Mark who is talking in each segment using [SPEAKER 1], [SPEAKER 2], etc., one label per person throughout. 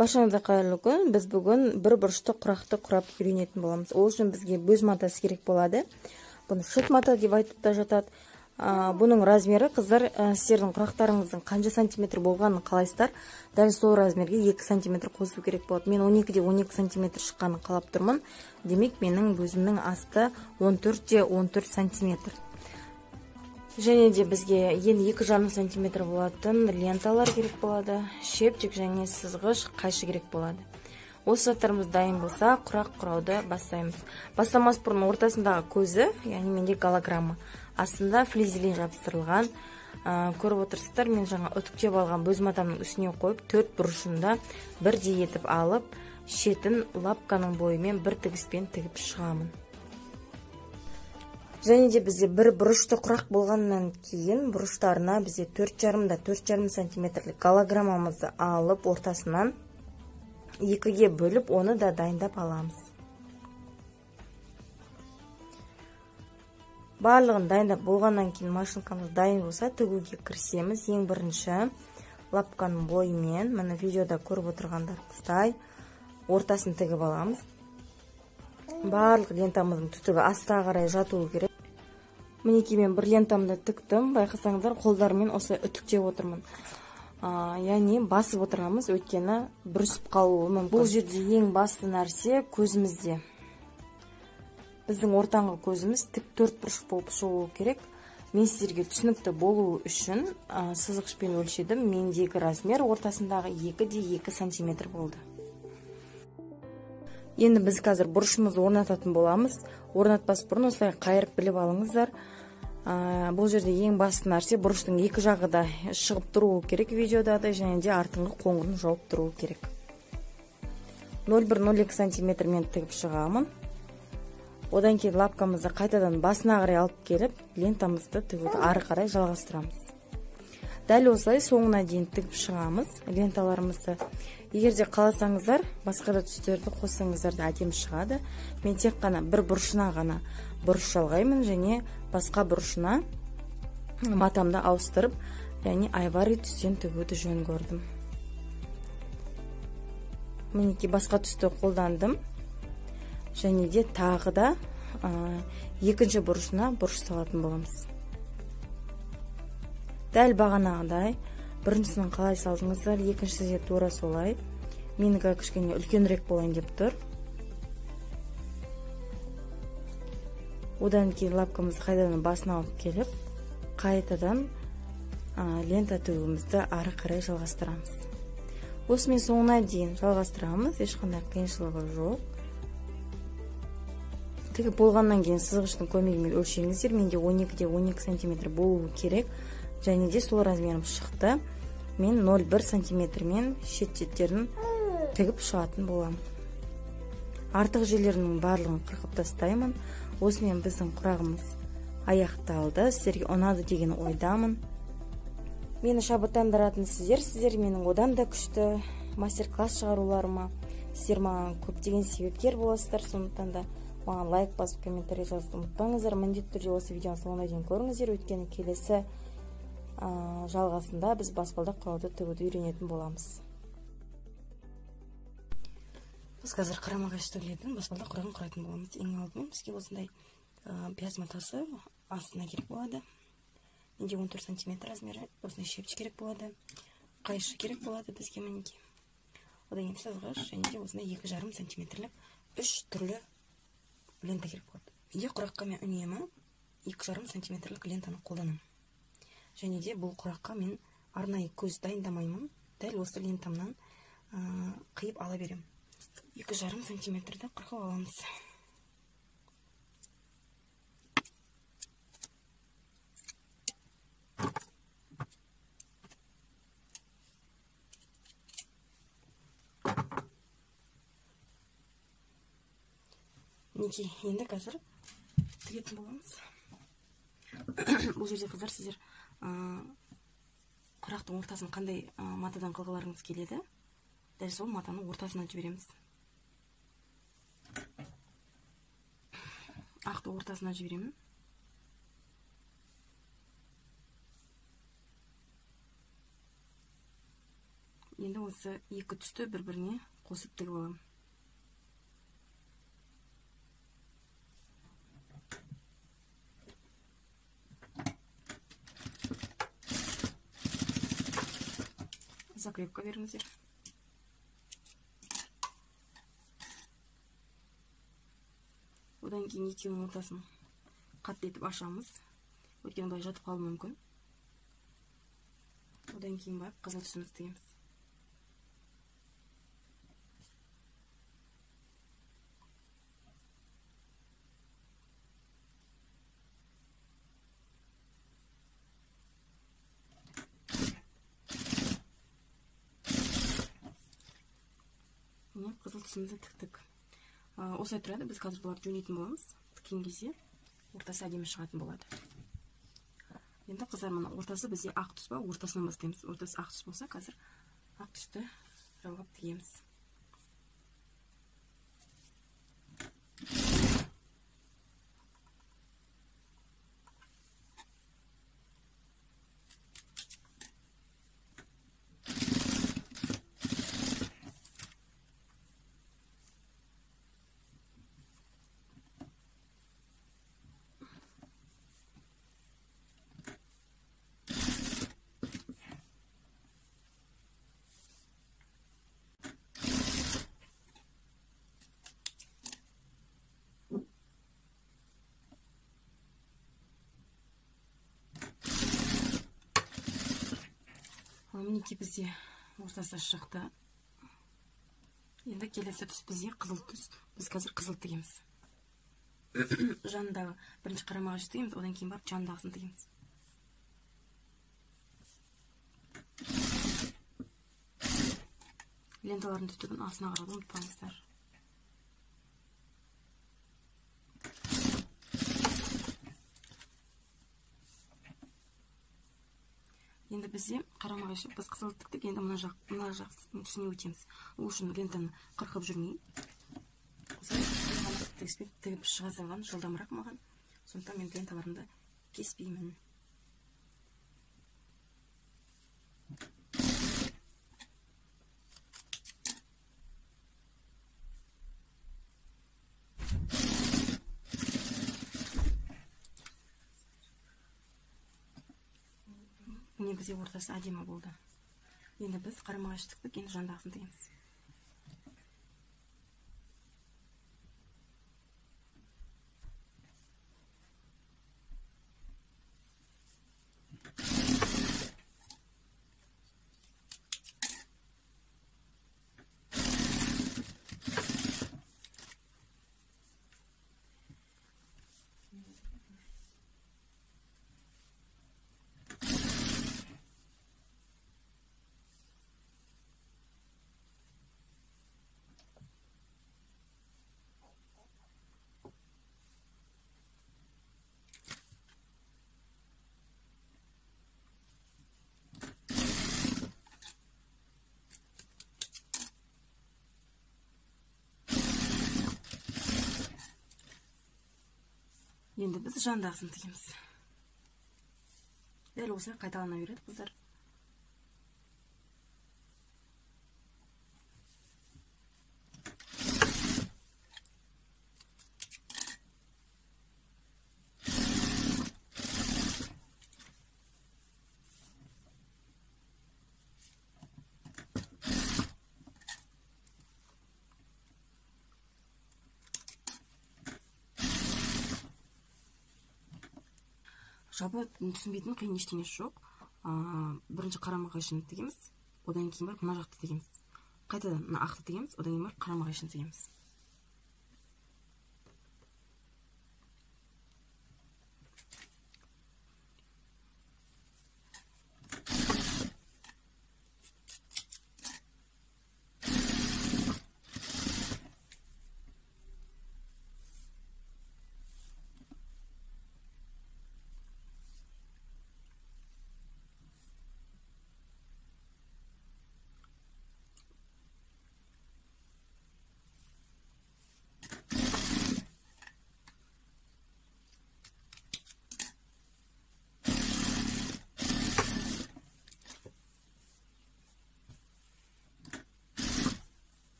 [SPEAKER 1] Башыңызға қайырлы күн. Біз бүгін бір бұрышты құрақты құрап үйренетін боламыз. Ол үшін бізге бөз матасы керек болады. Бұны шыт мата деп айтып та жатады. Бұның размері, қыздар, сіздердің құрақтарыңыздың қанша сантиметр болғанын қалайсыздар? Дәл сол размерге 2 сантиметр қосу керек болады. Мен 12-де 12 сантиметр шыққанын қалап тұрмын. Демек, менің бөзімнің асты 14-те 14 сантиметр. Және де бізге енді 2,5 сантиметр болатын ленталар керек болады. Шептик және сызғыш қайшы керек болады. Осы заттарымыз дайын болса, құрақ құрауды бастаймыз. Бастамас бұрын ортасындағы көзі, яғни менде голограмма, астында флизелин жабыстырылған. Көріп отырсыздар, мен жаңа үтіктеп алған бөз матамның үстіне қойып, 4 бұрышында бірдей етіп алып, шетін лапканың бойымен бір тігіспен тігіп шығамын. Және де бізде бір бұрышты құрақ болғаннан кейін бұрыштарына бізде 4,5 сантиметрлік голограммамызды алып, ортасынан 2-ге бөліп, оны да дайындап аламыз. Барлығын дайындап болғаннан кейін машинкамыз дайын болса, тігуге кірісеміз. Ең бірінші лапканың бойымен, мына видеода көріп отырғандарыңыздай, ортасын тігіп аламыз. Барлық лентамыздың түтігі астыға қарай жатуы керек. Мінекей мен бір лентамды тіктім. Байқасаңыздар, қолдарымен осылай үтіктеп отырмын. Яғни басып отырамыз, өйткені бүрісіп қалуы мүмкін. Бұл жерде ең басты нәрсе көзімізде. Біздің ортаңғы көзіміз тік 4 бұрыш болып шығуы керек. Мен сіздерге түсінікті болуы үшін сызғышпен өлшедім. Мендегі размер ортасындағы 2-де 2 сантиметр болды. Енді біз қазір бұрышымызды орнататын боламыз. Орнатпас бұрын осылай қайырып біліп алыңыздар. Бұл жерде ең басты нәрсе бұрыштың екі жағы да шығып тұруы керек видеода да, және де артыңғы қоңырын жауып тұруы керек. 0,1-0,2 сантиметрмен тігіп шығамын. Одан кейін лапкамызды қайтадан басына қарай алып келіп, лентамызды тігуді ары қарай жалғастырамыз. Дәл осылай соңына дейін тігіп шығамыз ленталарымызды. Егер де қаласаңыздар, басқа да түстерді қоссаңыздар да әдемі шығады. Мен тек қана бір бұрышына ғана бұрыш жалғаймын және басқа бұрышына матамды ауыстырып, яғни айвари түстен тігуді жөн көрдім. Мінекей басқа түсті қолдандым. Және де тағы да екінші бұрышына бұрыш салатын боламыз. Дәл бағанағыдай, біріншісінің қалай салдыңыздар, екіншісі де тура солай. Менікі кішкене үлкенірек болайын деп тұр. Одан кейін лапкамызды қайтадан басына алып келіп, қайтадан лента тігуімізді ары қарай жалғастырамыз. Осымен соңына дейін жалғастырамыз, ешқандай қиыншылығы жоқ. Тігіп болғаннан кейін сызғыштың көмегімен өлшеңіздер. Менде 12-де 12 сантиметр болуы керек. Және де сол размерім шықты. Мен 0,1 сантиметрмен шет-шеттерін тігіп шығатын болам. Артық жерлерінің барлығын қырқып тастаймын. Осымен біздің құрағымыз аяқталды. Сіздерге ұнады деген ойдамын. Мені шабыттандыратын сіздер менің одан да күшті мастер-класс шығаруларыма, сіздер маған көптеген себепкер боласыздар. Сондықтан да маған лайк басып, комментарий жазуды ұмытпаңыздар. Міндетті түрде осы видеоны соңына дейін көріңіздер, өйткені келесі жалғасында біз баспалдақ құрауды тігуді үйренетін боламыз. Біз қазір қарама-қайшы тігілетін баспалдақ құрағын құрайтын боламыз. Ең алдымен бізге осындай пияз матасы астына керек болады. Менде 14 сантиметр размері, осындай шепчик керек болады. Қайшы керек болады бізге мінекей. Одан кейін сызғыш және де осындай 2,5 сантиметрлік 3 түрлі лента керек болады. Менде құраққа мен үнемі 2,5 сантиметрлік лентаны қолданамын. Және де бұл құраққа мен арнайы көз дайындамаймын. Дәл осы лентамнан қиып ала берем. 2,5 сантиметрді қырқып аламыз. Мінекей, енді қазір тігетін боламыз. Бұл жерде қыздар, сіздер құрақтың ортасын қандай матадан қылғыларыңыз келеді, дәл сол матаны ортасына жібереміз. Ақты ортасына жіберемін. Енді осы екі түсті бір-біріне қосып тігіп аламын. Закрепка беріңіздер. Одан кейін екеуінің ортасын қатты етіп ашамыз. Өйткені былай жатып қалуы мүмкін. Одан кейін барып қызыл түсімізді тігеміз. Міне қызыл түсімізді тіктік. Осылай тұрады. Біз қазір бұларды жөнейтін боламыз. Тіккен кезде ортасы әдемі шығатын болады. Енді қыздар, мына ортасы бізде ақ түс ба, ортасынан бастаймыз. Ортасы ақ түс болса, қазір ақ түсті жалғап тігеміз. Мінекей бізде ортасы шықты. Енді келесі түс бізде қызыл түс. Біз қазір қызыл тігеміз. Жанындағы бірінші қарама-қайшы тігеміз, одан кейін барып жанындағысын тігеміз. Ленталардың түтігін астына қарауды ұмытпаңыздар. Енді бізде қарама-қайшы, біз қызыл тіктік, енді мына жақ түсіне өтеміз. Ол үшін лентаны қырқып жүрмей. Тігіп шыға салған жылдамырақ маған. Сондықтан мен ленталарымды кеспеймін. Міне бізде ортасы әдемі болды. Енді біз қарама-қайшы тіктік, енді жандағысын тігеміз. Енді біз жандағысын тігеміз. Дәл осылай қайталана береді, қыздар. Жалпы түсінбейтін қиын ештеңесі жоқ. Бірінші қарама-қайшыны тігеміз, одан кейін барып мына жақты тігеміз. Қайтадан мына ақты тігеміз, одан кейін барып қарама-қайшыны тігеміз.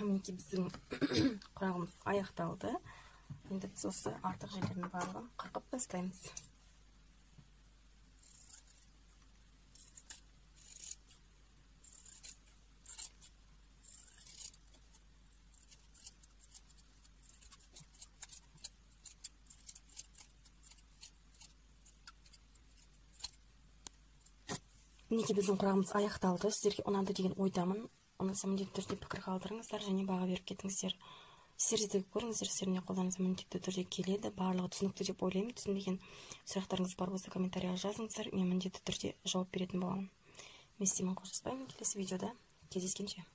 [SPEAKER 1] мінекей біздің құрағымыз аяқталды. Енді біз осы артық жерлерін барлығын қырқып тастаймыз. Мінекей біздің құрағымыз аяқталды. Сіздерге ұнады деген ойдамын. Ұнаса міндетті түрде пікір қалдырыңыздар және баға беріп кетіңіздер. Сіздер де көріңіздер, сіздеріне қолданыңыз міндетті түрде келеді. Барлығы түсінікті деп ойлаймын. Түсінбеген сұрақтарыңыз бар болса комментарияға жазыңыздар. Мен міндетті түрде жауап беретін боламын. Мен сіздермен қоштаспаймын. Келесі видеода кездескенше.